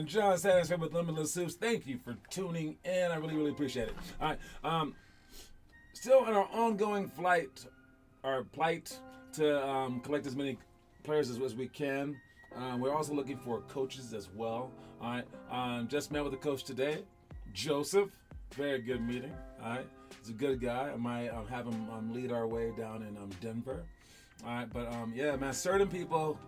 John Sanders here with Limitless Soups. Thank you for tuning in. I really, really appreciate it. All right. Still on our ongoing plight to collect as many players as we can. We're also looking for coaches as well. All right. Just met with a coach today, Joseph. Very good meeting. All right. He's a good guy. I might have him lead our way down in Denver. All right. But yeah, man, certain people,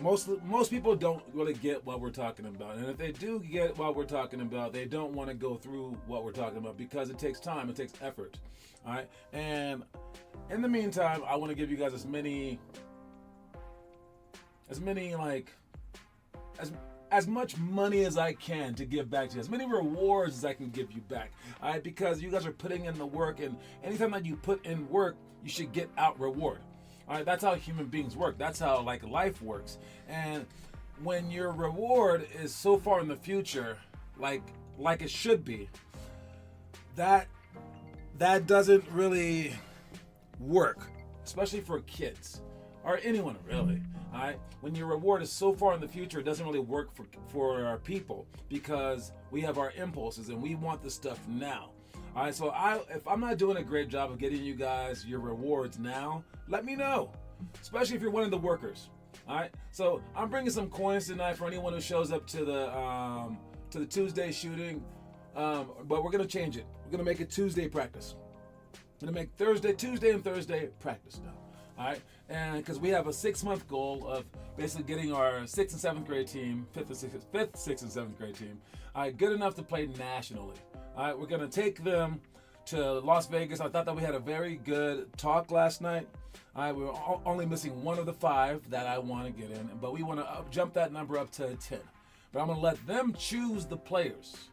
most people don't really get what we're talking about, and if they do get what we're talking about, they don't want to go through what we're talking about because it takes time, it takes effort. All right. And in the meantime, I want to give you guys as much money as I can to give back to you, as many rewards as I can give you back. All right, because you guys are putting in the work, and anytime that you put in work, you should get out reward. All right, that's how human beings work. That's how life works. And when your reward is so far in the future, like it should be, that doesn't really work, especially for kids or anyone really. All right, when your reward is so far in the future, it doesn't really work for our people because we have our impulses and we want the stuff now. All right, so if I'm not doing a great job of getting you guys your rewards now, let me know, especially if you're one of the workers. All right, so I'm bringing some coins tonight for anyone who shows up to the Tuesday shooting, but we're gonna change it. We're gonna make it Tuesday practice. We're gonna make Tuesday and Thursday practice now. All right, and because we have a 6-month goal of basically getting our 6th and 7th grade team, 5th, 6th, and 7th grade team, all right, good enough to play nationally. All right, we're gonna take them to Las Vegas. I thought that we had a very good talk last night. All right, we were only missing one of the 5 that I want to get in, but we want to jump that number up to 10. But I'm gonna let them choose the players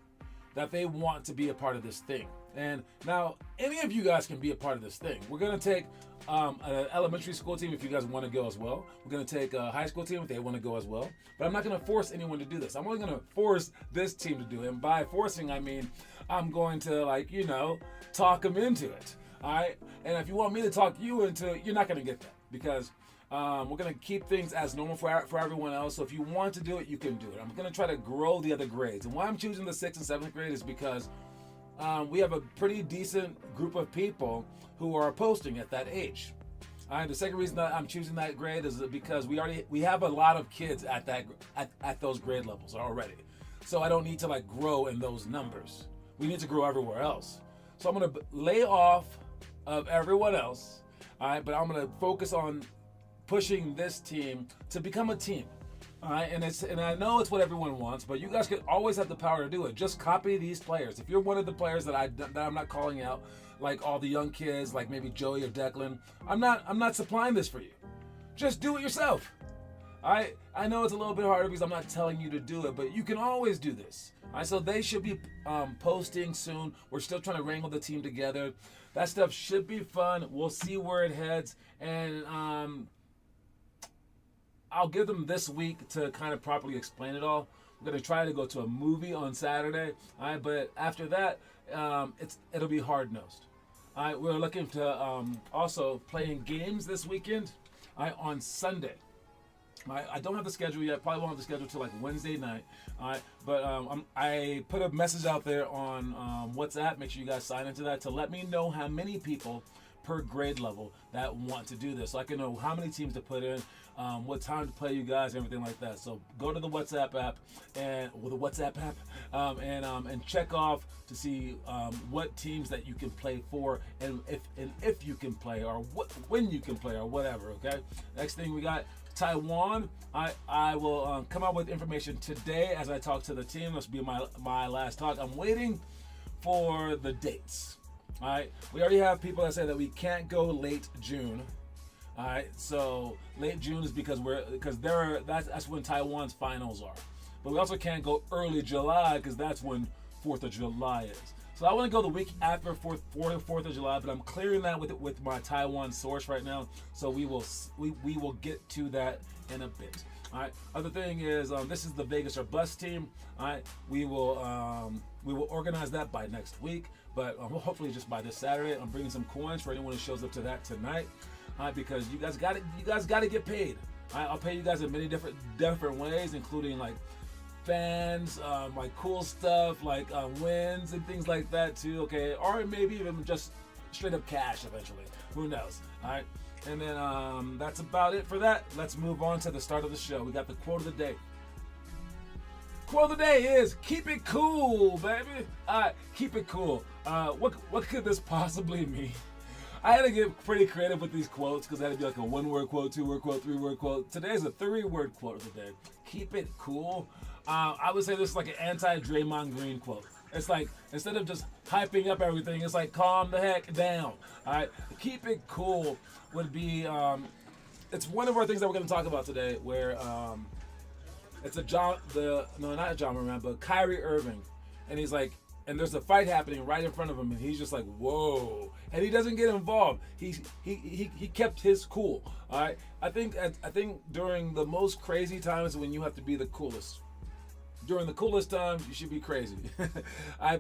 that they want to be a part of this thing. And now, any of you guys can be a part of this thing. We're gonna take an elementary school team if you guys want to go as well. We're going to take a high school team if they want to go as well. But I'm not going to force anyone to do this. I'm only going to force this team to do it. And by forcing, I mean I'm going to, talk them into it. All right? And if you want me to talk you into it, you're not going to get that because we're going to keep things as normal for everyone else. So if you want to do it, you can do it. I'm going to try to grow the other grades. And why I'm choosing the 6th and 7th grade is because we have a pretty decent group of people who are posting at that age. All right, the second reason that I'm choosing that grade is because we have a lot of kids at those grade levels already. So I don't need to grow in those numbers. We need to grow everywhere else. So I'm gonna lay off of everyone else. All right, but I'm gonna focus on pushing this team to become a team. All right, and I know it's what everyone wants, but you guys can always have the power to do it. Just copy these players. If you're one of the players that I'm not calling out, like all the young kids, like maybe Joey or Declan, I'm not supplying this for you. Just do it yourself. All right, I know it's a little bit harder because I'm not telling you to do it, but you can always do this. All right, so they should be posting soon. We're still trying to wrangle the team together. That stuff should be fun. We'll see where it heads, and I'll give them this week to kind of properly explain it all. I'm going to try to go to a movie on Saturday, all right, but after that, it'll be hard-nosed. All right, we're looking to also playing games this weekend, all right, on Sunday. All right, I don't have the schedule yet. Probably won't have the schedule till Wednesday night. All right, but I put a message out there on WhatsApp. Make sure you guys sign into that to let me know how many people per grade level that want to do this, so I can know how many teams to put in, what time to play you guys, everything like that. So go to the WhatsApp app and check off to see what teams that you can play for, and if you can play, or when you can play, or whatever. Okay. Next thing we got Taiwan. I will come out with information today as I talk to the team. This will be my last talk. I'm waiting for the dates. All right, we already have people that say that we can't go late June. All right, so late June is because that's when Taiwan's finals are. But we also can't go early July because that's when 4th of July is. So I want to go the week after 4th of July, but I'm clearing that with my Taiwan source right now. So we will get to that in a bit. All right. Other thing is this is the Vegas or Bust team. All right. We will organize that by next week, but hopefully just by this Saturday. I'm bringing some coins for anyone who shows up to that tonight, because you guys got to get paid. All right, I'll pay you guys in many different ways, including fans, like cool stuff, like wins and things like that too. Okay, or maybe even just straight up cash eventually. Who knows? All right, and then that's about it for that. Let's move on to the start of the show. We got the quote of the day. Quote of the day is keep it cool, baby. All right, keep it cool. What could this possibly mean? I had to get pretty creative with these quotes because I had to be like a 1-word quote, 2-word quote, 3-word quote. Today's a 3-word quote of the day. Keep it cool. I would say this is like an anti-Draymond Green quote. It's like, instead of just hyping up everything, it's like, calm the heck down. All right, keep it cool would be, it's one of our things that we're going to talk about today where it's not John Moran, but Kyrie Irving. And he's like, and there's a fight happening right in front of him, and he's just like, whoa. And he doesn't get involved. He kept his cool. All right. I think during the most crazy times when you have to be the coolest. During the coolest times, you should be crazy. I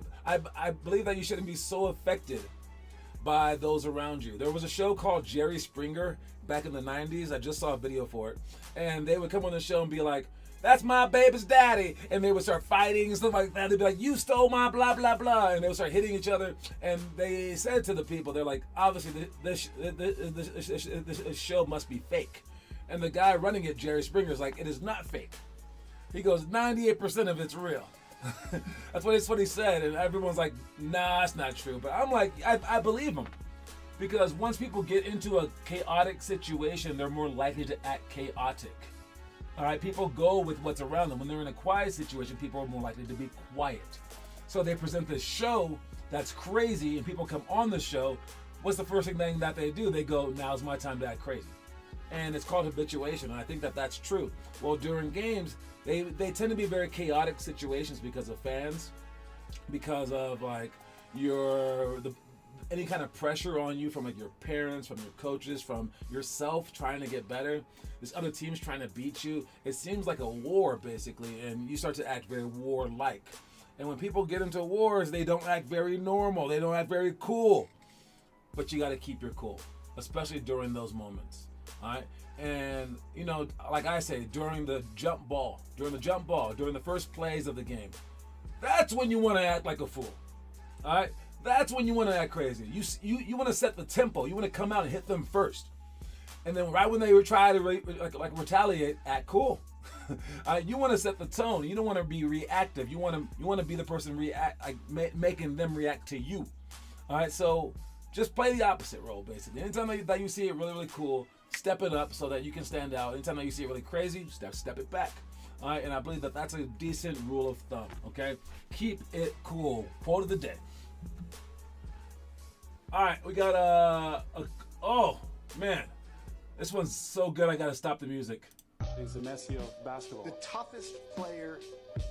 believe that you shouldn't be so affected by those around you. There was a show called Jerry Springer back in the 90s. I just saw a video for it. And they would come on the show and be like, that's my baby's daddy. And they would start fighting and stuff like that. They'd be like, you stole my blah, blah, blah. And they would start hitting each other. And they said to the people, they're like, obviously, this show must be fake. And the guy running it, Jerry Springer, is like, it is not fake. He goes, 98% of it's real. That's what he said. And everyone's like, nah, it's not true. But I'm like, I believe him. Because once people get into a chaotic situation, they're more likely to act chaotic. All right, people go with what's around them. When they're in a quiet situation, people are more likely to be quiet. So they present this show that's crazy, and people come on the show. What's the first thing that they do? They go, now's my time to act crazy. And it's called habituation, and I think that that's true. Well, during games, they tend to be very chaotic situations because of fans, because of like any kind of pressure on you from like your parents, from your coaches, from yourself trying to get better. There's other teams trying to beat you. It seems like a war basically, and you start to act very war-like. And when people get into wars, they don't act very normal. They don't act very cool. But you got to keep your cool, especially during those moments. All right. And, you know, like I say, during the during the first plays of the game, that's when you want to act like a fool. All right. That's when you want to act crazy. You want to set the tempo. You want to come out and hit them first. And then right when they try to retaliate, act cool. You want to set the tone. You don't want to be reactive. You want to be the person making them react to you. All right. So just play the opposite role, basically. Anytime that you see it really, really cool, step it up so that you can stand out. Anytime that you see it really crazy, step it back. All right. And I believe that that's a decent rule of thumb. Okay. Keep it cool. Quote of the day. All right, we got oh man, this one's so good. I gotta stop the music. He's the Messi of basketball. The toughest player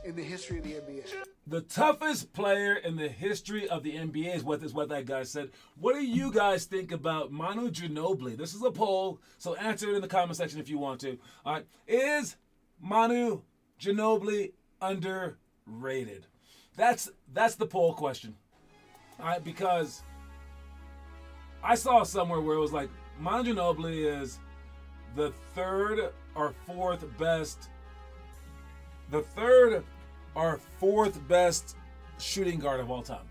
in the history of the NBA. The toughest player in the history of the NBA is what that guy said. What do you guys think about Manu Ginobili? This is a poll, so answer it in the comment section if you want to. All right, is Manu Ginobili underrated? That's the poll question. All right, because I saw somewhere where it was like Manu Ginobili is the third or fourth best shooting guard of all time.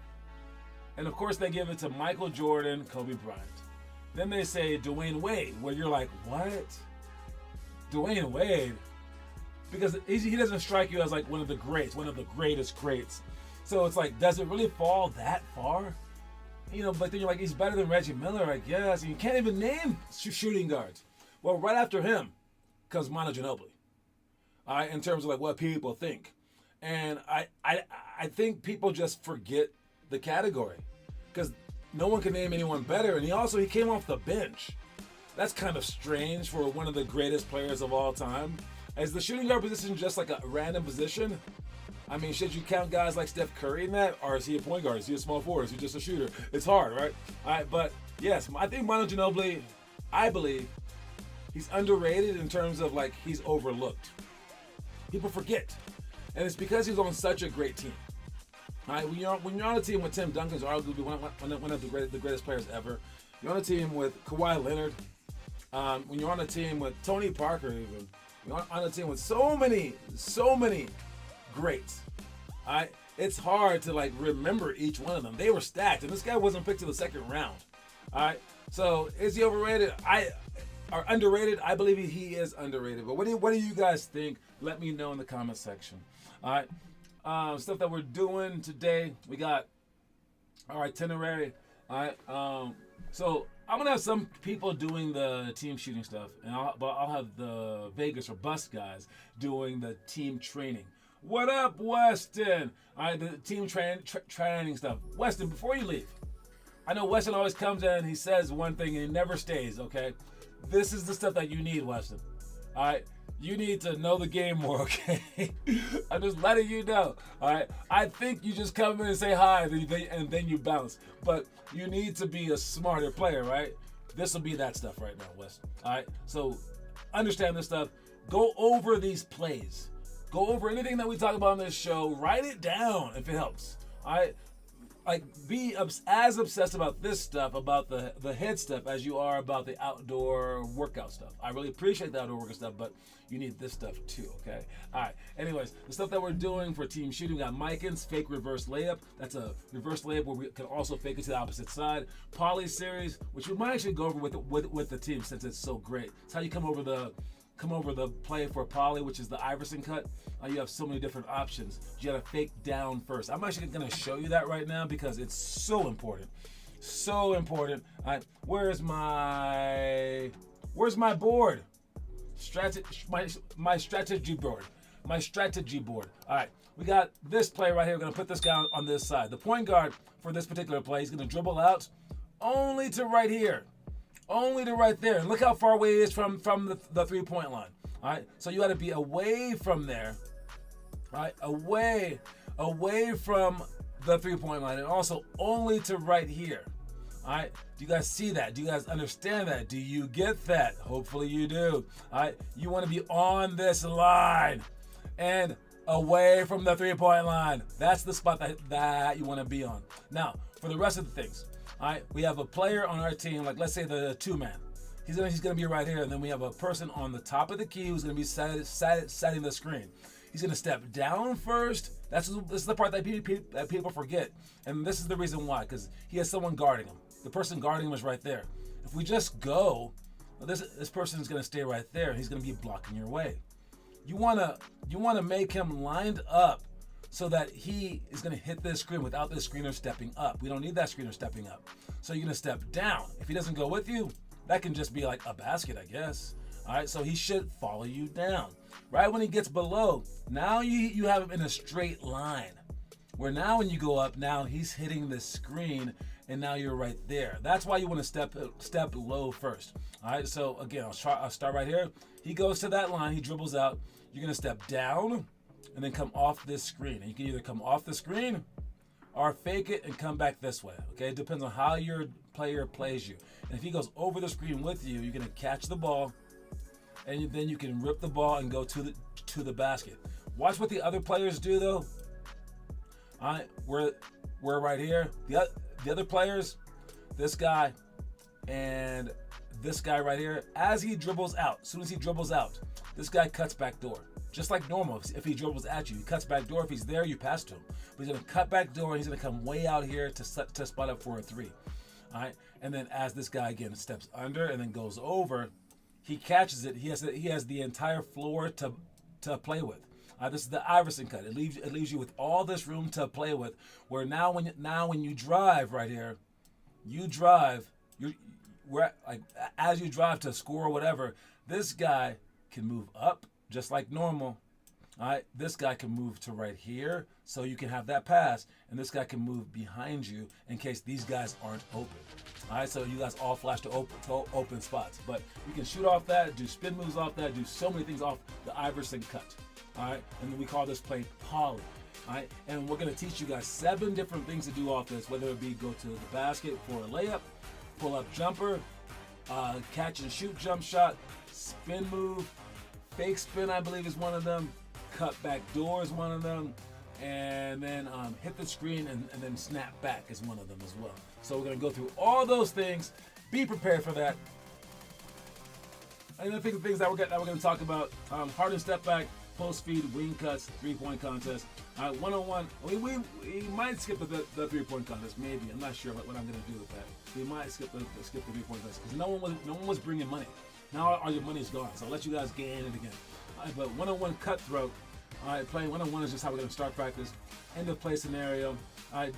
And of course they give it to Michael Jordan, Kobe Bryant. Then they say Dwayne Wade, where you're like, what? Dwayne Wade? Because he doesn't strike you as like one of the greatest greats. So it's like, does it really fall that far? You know, but then you're like, he's better than Reggie Miller, I guess. And you can't even name shooting guards. Well, right after him comes Manu Ginobili. All right, in terms of like what people think. And I think people just forget the category because no one can name anyone better. And he came off the bench. That's kind of strange for one of the greatest players of all time. Is the shooting guard position just like a random position? I mean, should you count guys like Steph Curry in that? Or is he a point guard? Is he a small forward? Is he just a shooter? It's hard, right? All right, but yes, I think Manu Ginobili, I believe, he's underrated in terms of like he's overlooked. People forget. And it's because he's on such a great team. All right, when you're on a team with Tim Duncan, who's arguably one of the greatest players ever. You're on a team with Kawhi Leonard. When you're on a team with Tony Parker, even. You're on a team with so many great. All right, it's hard to like remember each one of them. They were stacked, and this guy wasn't picked to the second round. All right, so is he overrated? Or underrated? I believe he is underrated. But what do you guys think? Let me know in the comment section. All right, stuff that we're doing today. We got our itinerary. All right, so I'm gonna have some people doing the team shooting stuff, and I'll have the Vegas or bus guys doing the team training. What up, Weston? All right, the team training stuff. Weston, before you leave, I know Weston always comes in and he says one thing and he never stays, okay? This is the stuff that you need, Weston. All right? You need to know the game more, okay? I'm just letting you know, all right? I think you just come in and say hi and then you bounce. But you need to be a smarter player, right? This will be that stuff right now, Weston. All right? So understand this stuff. Go over these plays. Go over anything that we talk about on this show. Write it down if it helps. All right? Like, be as obsessed about this stuff, about the head stuff, as you are about the outdoor workout stuff. I really appreciate the outdoor workout stuff, but you need this stuff too, okay? All right. Anyways, the stuff that we're doing for team shooting, we got Mikins, fake reverse layup. That's a reverse layup where we can also fake it to the opposite side. Poly series, which we might actually go over with the team since it's so great. It's how you come over the play for poly, which is the Iverson cut. You have so many different options. You gotta fake down first. I'm actually gonna show you that right now because it's so important. So important. All right, where's my board? My strategy board. My strategy board. All right, we got this play right here. We're gonna put this guy on this side. The point guard for this particular play, he's gonna dribble out only to right here. Only to right there. And look how far away he is from the three-point line. All right, so you got to be away from there. All right, away from the three-point line, and also only to right here. All right, do you guys see that? Do you guys understand that? Do you get that? Hopefully you do. All right, you want to be on this line and away from the three-point line. That's the spot that you want to be on. Now, for the rest of the things. All right, we have a player on our team, like let's say the two-man. He's gonna be right here, and then we have a person on the top of the key who's gonna be setting the screen. He's gonna step down first. This is the part that people forget, and this is the reason why, because he has someone guarding him. The person guarding him is right there. If we just go, this person is gonna stay right there, and he's gonna be blocking your way. You wanna make him lined up so that he is going to hit this screen without this screener stepping up. We don't need that screener stepping up. So you're going to step down. If he doesn't go with you, that can just be like a basket, I guess. All right, so he should follow you down. Right when he gets below, now you have him in a straight line. Where now when you go up, now he's hitting the screen, and now you're right there. That's why you want to step low first. All right, so again, I'll start right here. He goes to that line. He dribbles out. You're going to step down and then come off this screen. And you can either come off the screen or fake it and come back this way. Okay, it depends on how your player plays you. And if he goes over the screen with you, you're gonna catch the ball, and then you can rip the ball and go to the basket. Watch what the other players do though. All right, we're right here. The other players, this guy and this guy right here, as he dribbles out, as soon as he dribbles out, this guy cuts back door. Just like normal, if he dribbles at you, he cuts back door. If he's there, you pass to him. But he's going to cut back door, and he's going to come way out here to spot up for a three. All right? And then as this guy, again, steps under and then goes over, he catches it. He has the entire floor to play with. This is the Iverson cut. It leaves you with all this room to play with, where now when you drive right here, as you drive to score or whatever, this guy can move up, just like normal. All right, this guy can move to right here, so you can have that pass, and this guy can move behind you in case these guys aren't open. All right, so you guys all flash to open spots, but you can shoot off that, do spin moves off that, do so many things off the Iverson cut. All right, and then we call this play poly. All right, and we're gonna teach you guys 7 different things to do off this, whether it be go to the basket for a layup, pull up jumper, catch and shoot jump shot, spin move, fake spin, I believe is one of them. Cut back door is one of them. And then hit the screen and then snap back is one of them as well. So we're going to go through all those things. Be prepared for that. And I think the things that we're going to talk about, hard and step back, post feed, wing cuts, 3-point contest. All right, one-on-one. We might skip the 3-point contest, maybe. I'm not sure what I'm going to do with that. We might skip the 3-point contest because no one was bringing money. Now all your money's gone, so I'll let you guys gain it again. All right, but one-on-one cutthroat. All right, playing one-on-one is just how we're going to start practice. End of play scenario. All right,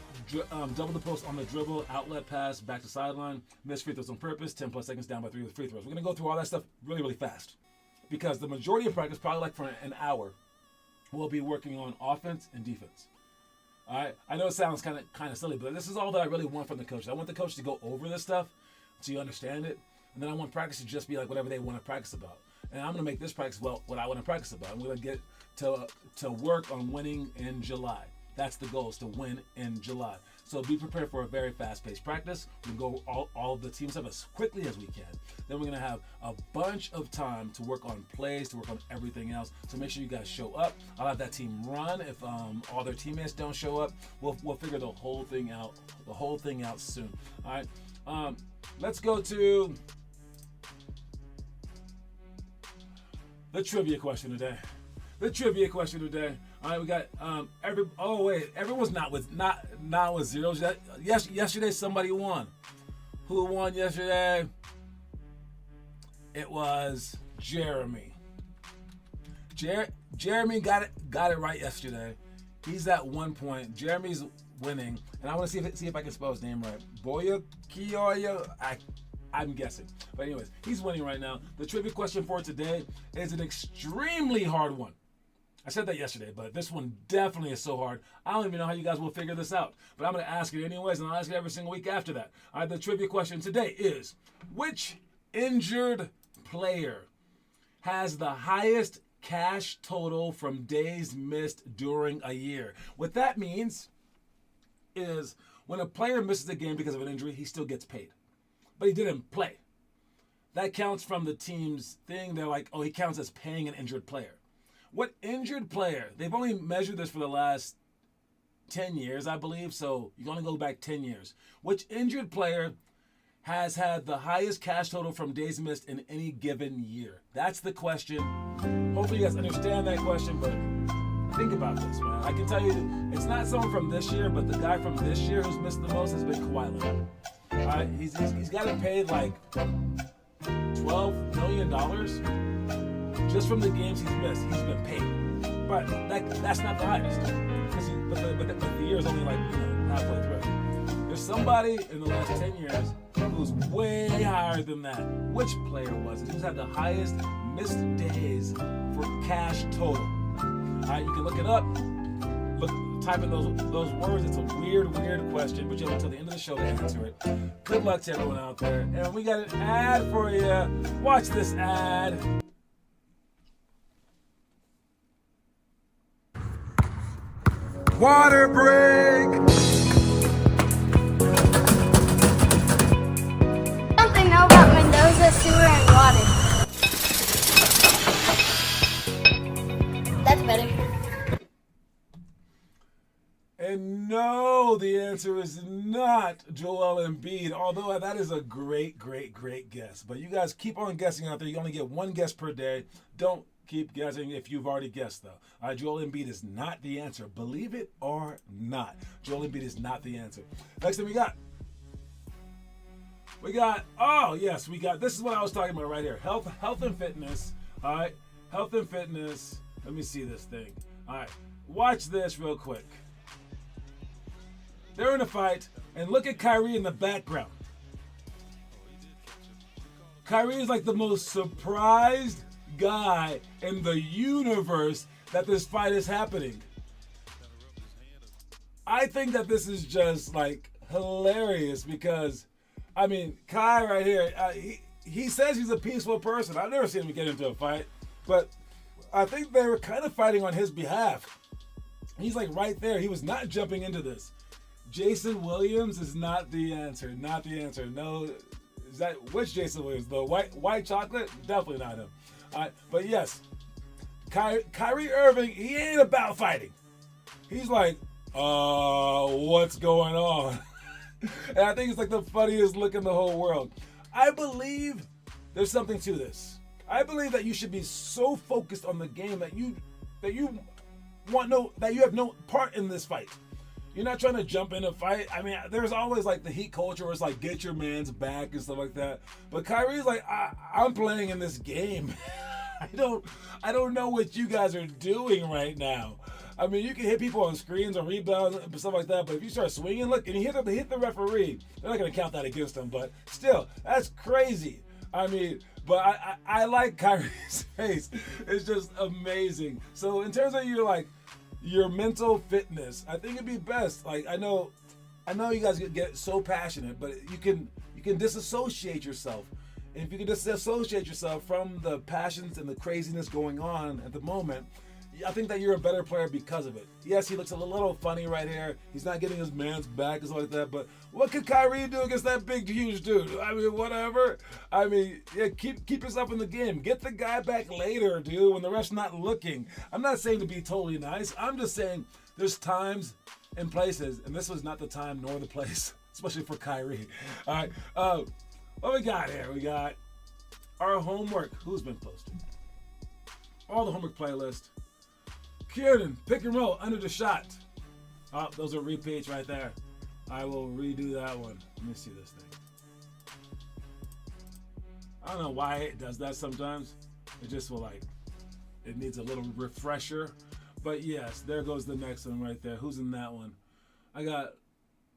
double the post on the dribble, outlet pass, back to sideline, miss free throws on purpose, 10 plus seconds down by 3 with free throws. We're going to go through all that stuff really, really fast because the majority of practice, probably like for an hour, we'll be working on offense and defense. All right, I know it sounds kind of silly, but this is all that I really want from the coach. I want the coach to go over this stuff so you understand it, and then I want practice to just be like whatever they want to practice about. And I'm going to make this practice what I want to practice about. I'm going to get to work on winning in July. That's the goal, is to win in July. So be prepared for a very fast-paced practice. We go all of the team stuff as quickly as we can. Then we're going to have a bunch of time to work on plays, to work on everything else. So make sure you guys show up. I'll have that team run. If all their teammates don't show up, we'll figure the whole thing out soon. All right. Let's go to the trivia question today. All right, we got everyone's not with zeros. Yesterday somebody won. Who won yesterday? It was Jeremy. Jeremy got it right yesterday. He's at 1 point. Jeremy's winning, and I want to see if I can spell his name right. Boya Kiyoya. I'm guessing. But anyways, he's winning right now. The trivia question for today is an extremely hard one. I said that yesterday, but this one definitely is so hard. I don't even know how you guys will figure this out. But I'm going to ask it anyways, and I'll ask it every single week after that. All right, the trivia question today is, which injured player has the highest cash total from days missed during a year? What that means is when a player misses a game because of an injury, he still gets paid. But he didn't play. That counts from the team's thing. They're like, oh, he counts as paying an injured player. What injured player? They've only measured this for the last 10 years, I believe, so you can only go back 10 years. Which injured player has had the highest cash total from days missed in any given year? That's the question. Hopefully you guys understand that question, but think about this, man. I can tell you, it's not someone from this year, but the guy from this year who's missed the most has been Kawhi Leonard. All right, he's gotten paid like $12 million just from the games he's missed.'s been paid, but that's not the highest. But the year is only like halfway through. There's somebody in the last 10 years who's way higher than that. Which player was it? Who's had the highest missed days for cash total? All right, you can look it up. Type in those words. It's a weird question, but you have until the end of the show to answer it. Good luck to everyone out there. And we got an ad for you. Watch this ad. Water break. Something know about Mendoza sewer and water. That's better. And no, the answer is not Joel Embiid, although that is a great guess. But you guys keep on guessing out there. You only get one guess per day. Don't keep guessing if you've already guessed, though. All right, Joel Embiid is not the answer. Believe it or not, Joel Embiid is not the answer. Next thing we got, this is what I was talking about right here. Health and fitness. All right, health and fitness. Let me see this thing. All right, watch this real quick. They're in a fight, and look at Kyrie in the background. Kyrie is like the most surprised guy in the universe that this fight is happening. I think that this is just like hilarious because, I mean, Kai right here, he says he's a peaceful person. I've never seen him get into a fight, but I think they were kind of fighting on his behalf. He's like right there. He was not jumping into this. Jason Williams is not the answer. Not the answer. No, is that which Jason Williams? The white chocolate? Definitely not him. All right, but yes, Kyrie Irving, he ain't about fighting. He's like, what's going on? And I think it's like the funniest look in the whole world. I believe there's something to this. I believe that you should be so focused on the game that you that you have no part in this fight. You're not trying to jump in a fight. I mean, there's always like the heat culture where it's like get your man's back and stuff like that. But Kyrie's like, I'm playing in this game. I don't know what you guys are doing right now. I mean, you can hit people on screens or rebounds and stuff like that, but if you start swinging, look, and he hit the referee, they're not going to count that against him. But still, that's crazy. I mean, but I like Kyrie's face. It's just amazing. So in terms of your mental fitness, I think it'd be best. Like I know you guys get so passionate, but you can disassociate yourself. And if you can disassociate yourself from the passions and the craziness going on at the moment, I think that you're a better player because of it. Yes, he looks a little funny right here. He's not getting his man's back and stuff like that. But what could Kyrie do against that big, huge dude? I mean, whatever. I mean, yeah, keep yourself in the game. Get the guy back later, dude, when the ref's not looking. I'm not saying to be totally nice. I'm just saying there's times and places, and this was not the time nor the place, especially for Kyrie. All right. What we got here? We got our homework. Who's been posted? All the homework playlist. Kieran, pick and roll, under the shot. Oh, those are repeats right there. I will redo that one. Let me see this thing. I don't know why it does that sometimes. It just will it needs a little refresher. But yes, there goes the next one right there. Who's in that one? I got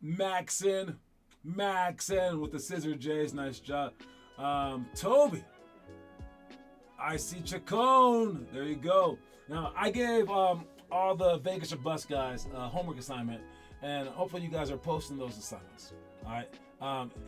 Maxon with the scissor J's. Nice job. Toby. I see Chacon. There you go. Now, I gave all the Vegas or Bust guys a homework assignment, and hopefully you guys are posting those assignments. All right.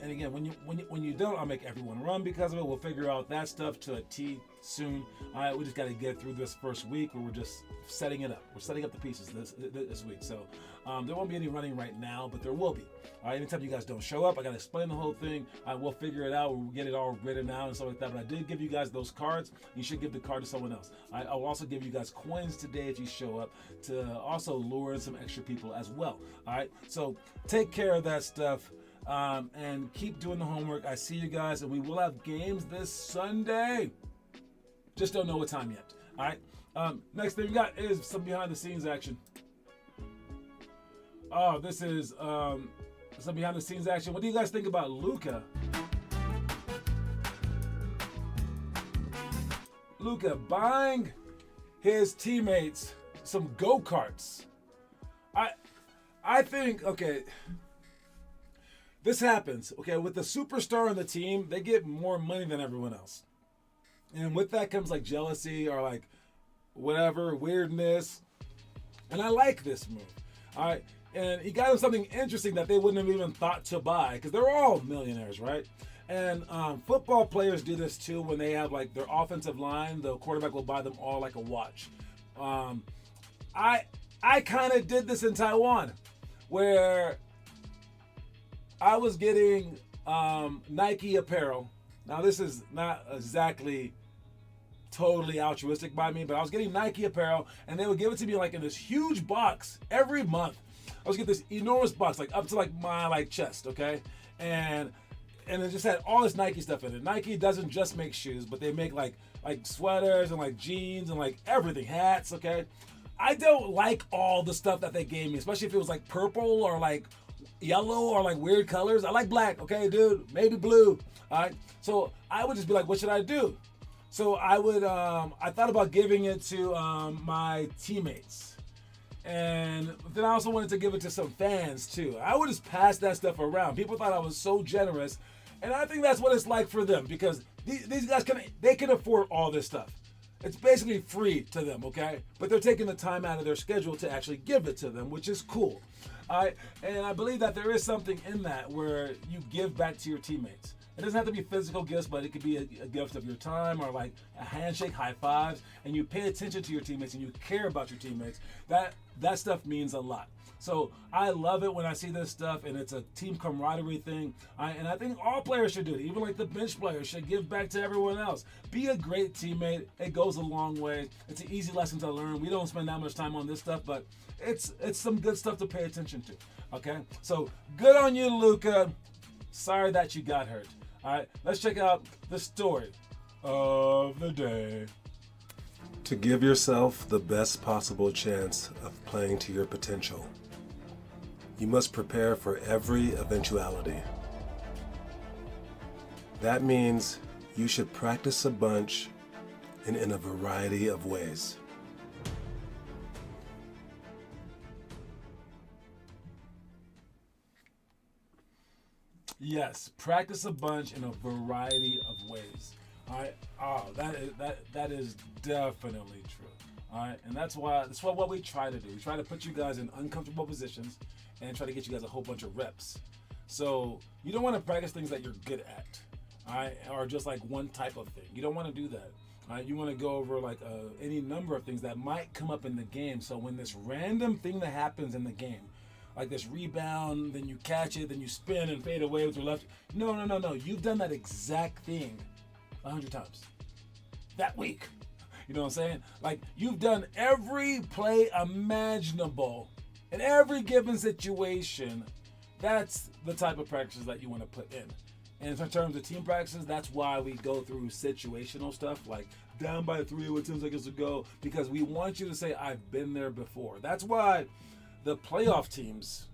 And again, when you don't, I'll make everyone run because of it. We'll figure out that stuff to a T soon. All right. We just got to get through this first week where we're just setting it up. We're setting up the pieces this week. So there won't be any running right now, but there will be. All right. Anytime you guys don't show up, I got to explain the whole thing. We'll figure it out. We'll get it all written out and stuff like that. But I did give you guys those cards. You should give the card to someone else. I'll also give you guys coins today if you show up to also lure in some extra people as well. All right. So take care of that stuff. And keep doing the homework. I see you guys, and we will have games this Sunday. Just don't know what time yet. All right. Next thing we got is some behind the scenes action. Oh, this is some behind the scenes action. What do you guys think about Luka? Luka buying his teammates some go-karts. I think, okay, this happens, okay, with the superstar on the team, they get more money than everyone else. And with that comes like jealousy or like whatever, weirdness. And I like this move. All right. And he got him something interesting that they wouldn't have even thought to buy because they're all millionaires, right? And football players do this too when they have like their offensive line. The quarterback will buy them all like a watch. I kind of did this in Taiwan where I was getting Nike apparel. Now, this is not exactly totally altruistic by me, but I was getting Nike apparel, and they would give it to me like in this huge box every month. I was getting this enormous box, like up to like my chest, okay? And it just had all this Nike stuff in it. Nike doesn't just make shoes, but they make like sweaters and like jeans and like everything, hats, okay? I don't like all the stuff that they gave me, especially if it was like purple or like yellow or like weird colors. I like black, okay, dude, maybe blue. All right, so I would just be like, what should I do? So I would, I thought about giving it to my teammates, and then I also wanted to give it to some fans too. I would just pass that stuff around. People thought I was so generous, and I think that's what it's like for them because these guys can afford all this stuff. It's basically free to them, okay? But they're taking the time out of their schedule to actually give it to them, which is cool. All right, and I believe that there is something in that where you give back to your teammates. It doesn't have to be physical gifts, but it could be a gift of your time or like a handshake, high fives, and you pay attention to your teammates and you care about your teammates. That stuff means a lot. So I love it when I see this stuff, and it's a team camaraderie thing. And I think all players should do it. Even like the bench players should give back to everyone else. Be a great teammate. It goes a long way. It's an easy lesson to learn. We don't spend that much time on this stuff, but it's some good stuff to pay attention to. Okay, so good on you, Luka. Sorry that you got hurt. All right, let's check out the story of the day. To give yourself the best possible chance of playing to your potential, you must prepare for every eventuality. That means you should practice a bunch and in a variety of ways. Yes, practice a bunch in a variety of ways. All right. Oh, that is definitely true. All right, and that's what we try to do. We try to put you guys in uncomfortable positions and try to get you guys a whole bunch of reps. So you don't want to practice things that you're good at, all right, or just like one type of thing. You don't want to do that. All right, you want to go over like any number of things that might come up in the game. So when this random thing that happens in the game, like this rebound, then you catch it, then you spin and fade away with your left. No. You've done that exact thing 100 times that week. You know what I'm saying? Like, you've done every play imaginable in every given situation. That's the type of practices that you want to put in. And in terms of team practices, that's why we go through situational stuff, like down by 3 with 10 seconds to go, because we want you to say, I've been there before. That's why the playoff teams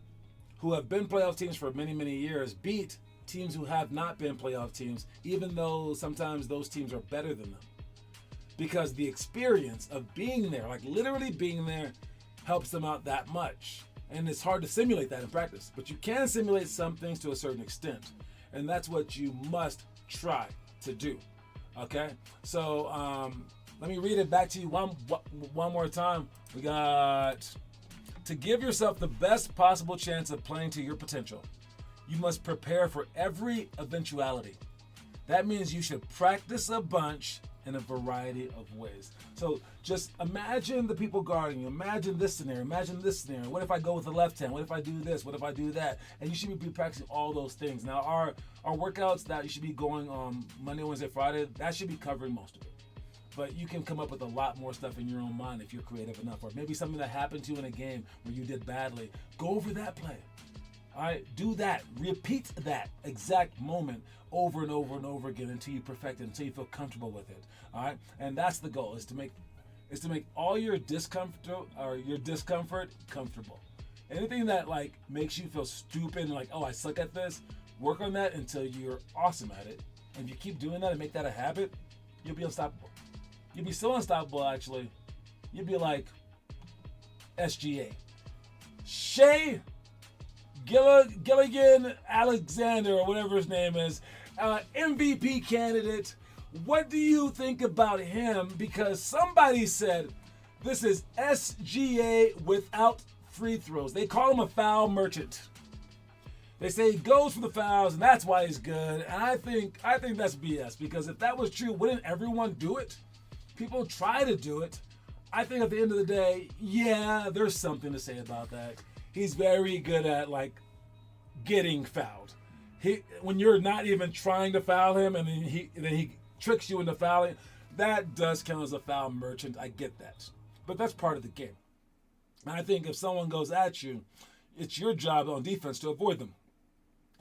who have been playoff teams for many, many years beat teams who have not been playoff teams, even though sometimes those teams are better than them. Because the experience of being there, like literally being there, helps them out that much. And it's hard to simulate that in practice, but you can simulate some things to a certain extent. And that's what you must try to do. Okay? So let me read it back to you one more time. We got, to give yourself the best possible chance of playing to your potential, you must prepare for every eventuality. That means you should practice a bunch in a variety of ways. So just imagine the people guarding you. Imagine this scenario. Imagine this scenario. What if I go with the left hand? What if I do this? What if I do that? And you should be practicing all those things. Now, our workouts that you should be going on Monday, Wednesday, Friday, that should be covering most of it. But you can come up with a lot more stuff in your own mind if you're creative enough. Or maybe something that happened to you in a game where you did badly. Go over that play. All right, do that. Repeat that exact moment over and over and over again until you perfect it, until you feel comfortable with it. All right, and that's the goal: is to make all your discomfort comfortable. Anything that like makes you feel stupid and like, oh, I suck at this, work on that until you're awesome at it. And if you keep doing that and make that a habit, you'll be unstoppable. You'll be so unstoppable, actually. You'll be like SGA, Shea Gilligan Alexander, or whatever his name is, MVP candidate. What do you think about him? Because somebody said this is SGA without free throws. They call him a foul merchant. They say he goes for the fouls, and that's why he's good. And I think that's BS, because if that was true, wouldn't everyone do it? People try to do it. I think at the end of the day, yeah, there's something to say about that. He's very good at like getting fouled. When you're not even trying to foul him, and then he tricks you into fouling, that does count as a foul merchant. I get that, but that's part of the game. And I think if someone goes at you, it's your job on defense to avoid them.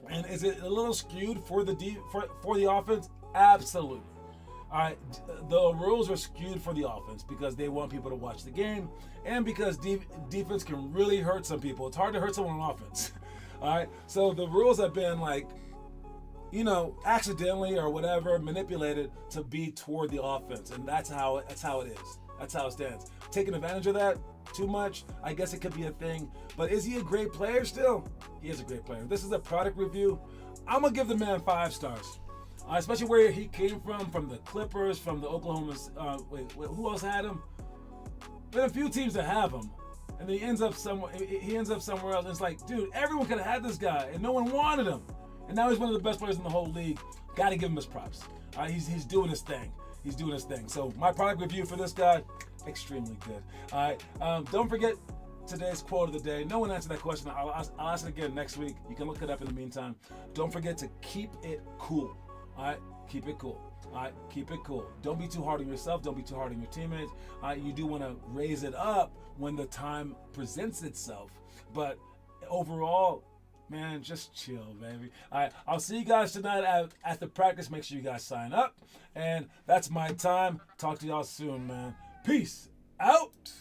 And is it a little skewed for the offense? Absolutely. All right, the rules are skewed for the offense because they want people to watch the game, and because defense can really hurt some people. It's hard to hurt someone on offense. All right, so the rules have been like, accidentally or whatever manipulated to be toward the offense, and that's how it is. That's how it stands. Taking advantage of that too much, I guess it could be a thing. But is he a great player still? He is a great player. This is a product review. I'm gonna give the man 5 stars. Especially where he came from the Clippers, from the Oklahoma. Who else had him? Been a few teams that have him, and then he ends up somewhere else. And it's like, dude, everyone could have had this guy, and no one wanted him. And now he's one of the best players in the whole league. Got to give him his props. He's doing his thing. He's doing his thing. So my product review for this guy, extremely good. All right. Don't forget today's quote of the day. No one answered that question. I'll ask it again next week. You can look it up in the meantime. Don't forget to keep it cool. All right, keep it cool. All right, keep it cool. Don't be too hard on yourself. Don't be too hard on your teammates. You do want to raise it up when the time presents itself. But overall, man, just chill, baby. All right, I'll see you guys tonight at the practice. Make sure you guys sign up. And that's my time. Talk to y'all soon, man. Peace. Peace out.